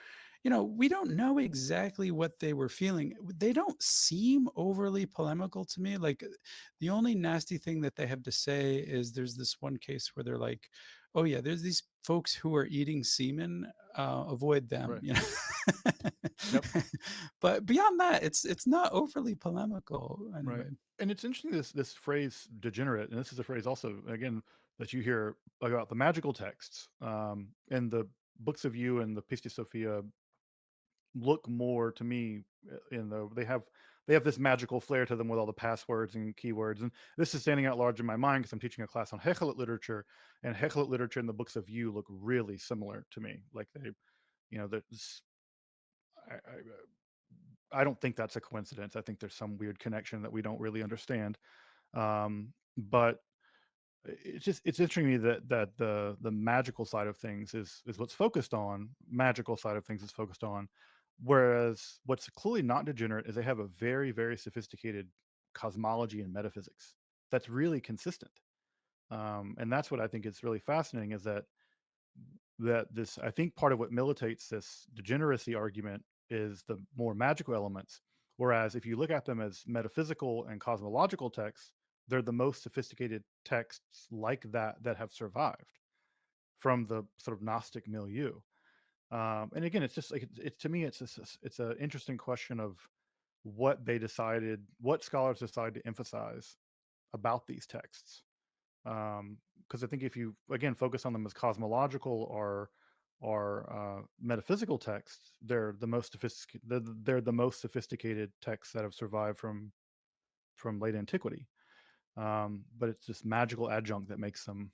we don't know exactly what they were feeling. They don't seem overly polemical to me. Like, the only nasty thing that they have to say is there's this one case where they're like, oh yeah, there's these folks who are eating semen, avoid them, Right. Yep. but beyond that, it's not overly polemical Right. anyway. And it's interesting, this phrase degenerate, and this is a phrase also again that you hear about the magical texts. And the books of you and the Pistis Sophia look more to me, in the they have this magical flair to them with all the passwords and keywords. And this is standing out large in my mind because I'm teaching a class on Hechelite literature, and Hechelite literature and the books of you look really similar to me. Like they, there's I don't think that's a coincidence. I think there's some weird connection that we don't really understand. But it's interesting to me that the magical side of things is what's focused on. Magical side of things is focused on, whereas what's clearly not degenerate is they have a very sophisticated cosmology and metaphysics that's really consistent. And that's what I think is really fascinating, is that this, I think part of what militates this degeneracy argument is the more magical elements. Whereas if you look at them as metaphysical and cosmological texts, they're the most sophisticated texts like that have survived from the sort of Gnostic milieu. And again, it's just like it's to me, it's an interesting question of what scholars decide to emphasize about these texts. Because I think if you again focus on them as cosmological or metaphysical texts, they're the most sophisticated texts that have survived from late antiquity. But it's this magical adjunct that makes them,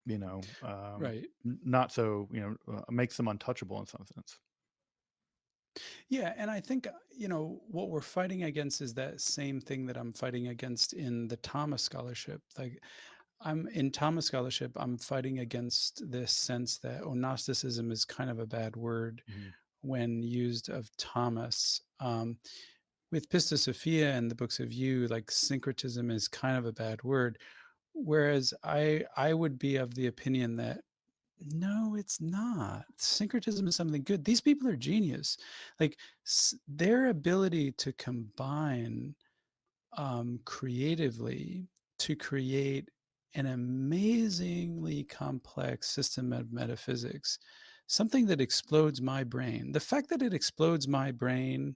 Right. not so, makes them untouchable in some sense. Yeah, and I think, what we're fighting against is that same thing that I'm fighting against in the Thomas scholarship. Like, I'm in Thomas scholarship, I'm fighting against this sense that Gnosticism is kind of a bad word Mhm. when used of Thomas. With Pistis Sophia and the books of you, like syncretism is kind of a bad word. Whereas I would be of the opinion that no, it's not. Syncretism is something good. These people are genius. Like, their ability to combine, creatively, to create an amazingly complex system of metaphysics, something that explodes my brain. The fact that it explodes my brain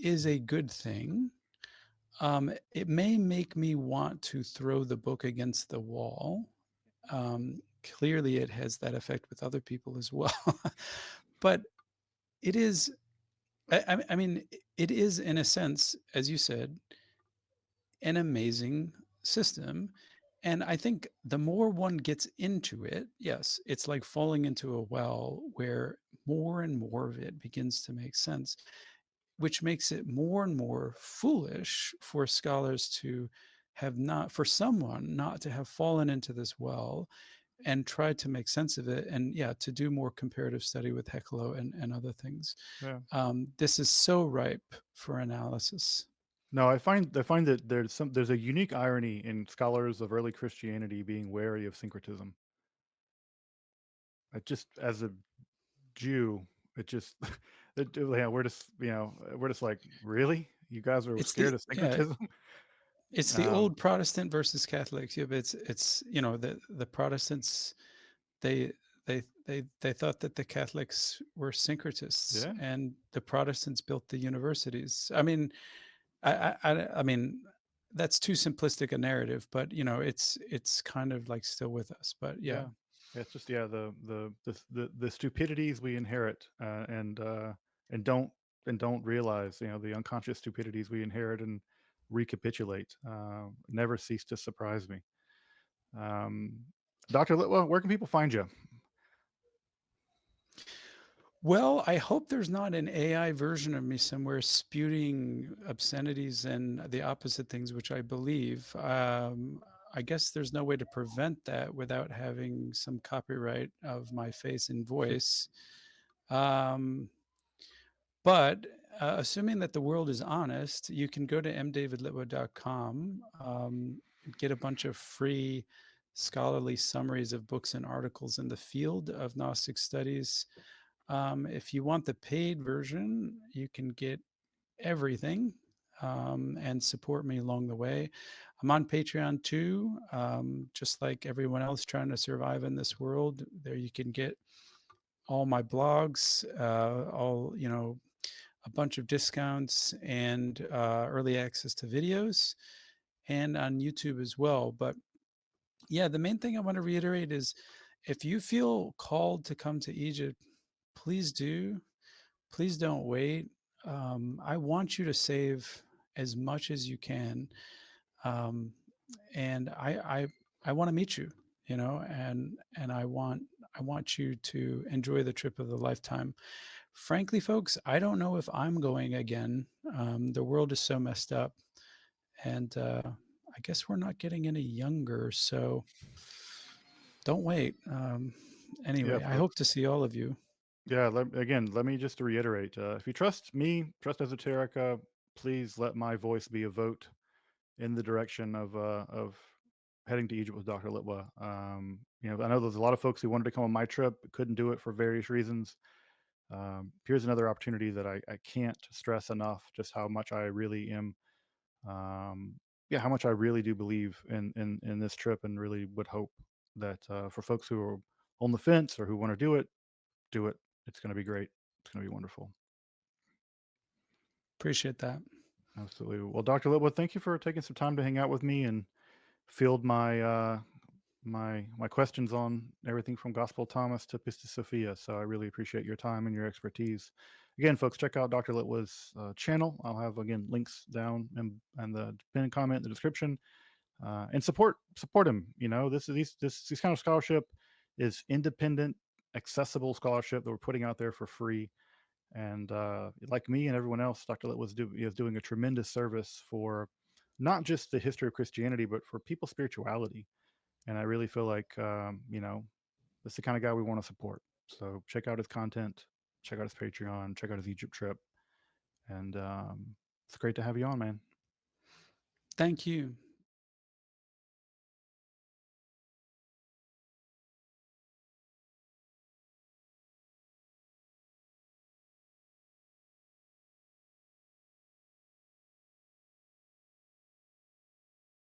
is a good thing. It may make me want to throw the book against the wall. Clearly, it has that effect with other people as well. But it is, I mean, it is, in a sense, as you said, an amazing system. And I think the more one gets into it, yes, it's like falling into a well where more and more of it begins to make sense, which makes it more and more foolish for scholars to have not, for someone not to have fallen into this well and tried to make sense of it. And yeah, to do more comparative study with Hecklo and other things. Yeah. This is so ripe for analysis. No, I find that there's a unique irony in scholars of early Christianity being wary of syncretism. I just, as a Jew, it just yeah, we're just like, really? You guys are It's the scared of yeah, syncretism? it's the Um, old Protestant versus Catholics. Yeah, but it's the Protestants, they they thought that the Catholics were syncretists, yeah. and the Protestants built the universities. I mean, I mean, that's too simplistic a narrative, but it's kind of like still with us. But yeah, Yeah. Yeah, it's just yeah, the stupidities we inherit, and don't realize, the unconscious stupidities we inherit and recapitulate, never cease to surprise me. Um, Dr. Litwell, where can people find you? well, I hope there's not an AI version of me somewhere spewing obscenities and the opposite things, which I believe. I guess there's no way to prevent that without having some copyright of my face and voice. Um, but assuming that the world is honest, you can go to mdavidlitwa.com, and get a bunch of free scholarly summaries of books and articles in the field of Gnostic studies. If you want the paid version, you can get everything, and support me along the way. I'm on Patreon too, just like everyone else trying to survive in this world. There you can get all my blogs, all, a bunch of discounts and early access to videos, and on YouTube as well. But yeah, the main thing I want to reiterate is if you feel called to come to Egypt, please do. Please don't wait. I want you to save as much as you can, um, and I want to meet you. And I want you to enjoy the trip of the lifetime. Frankly, folks, I don't know if I'm going again. The world is so messed up, and I guess we're not getting any younger. So don't wait. Yeah, Anyway, I hope folks. to see all of you. Yeah, again, let me just reiterate, if you trust me, trust Esoterica, please let my voice be a vote in the direction of heading to Egypt with Dr. Litwa. I know there's a lot of folks who wanted to come on my trip, but couldn't do it for various reasons. Here's another opportunity that I can't stress enough just how much I really am, yeah, how much I really do believe in this trip, and really would hope that, for folks who are on the fence or who want to do it, do it. It's going to be great. It's going to be wonderful. Appreciate that. Absolutely. Well, Dr. Litwood, thank you for taking some time to hang out with me and field my questions on everything from Gospel of Thomas to Pistis Sophia. So I really appreciate your time and your expertise. Again, folks, check out Dr. Litwood's channel. I'll have again links down and the pinned comment in the description. And support him. This kind of scholarship is independent, accessible scholarship that we're putting out there for free. And like me and everyone else, Dr. Litt is doing a tremendous service for not just the history of Christianity, but for people's spirituality. And I really feel like, that's the kind of guy we want to support. So check out his content, check out his Patreon, check out his Egypt trip. And it's great to have you on, man. Thank you.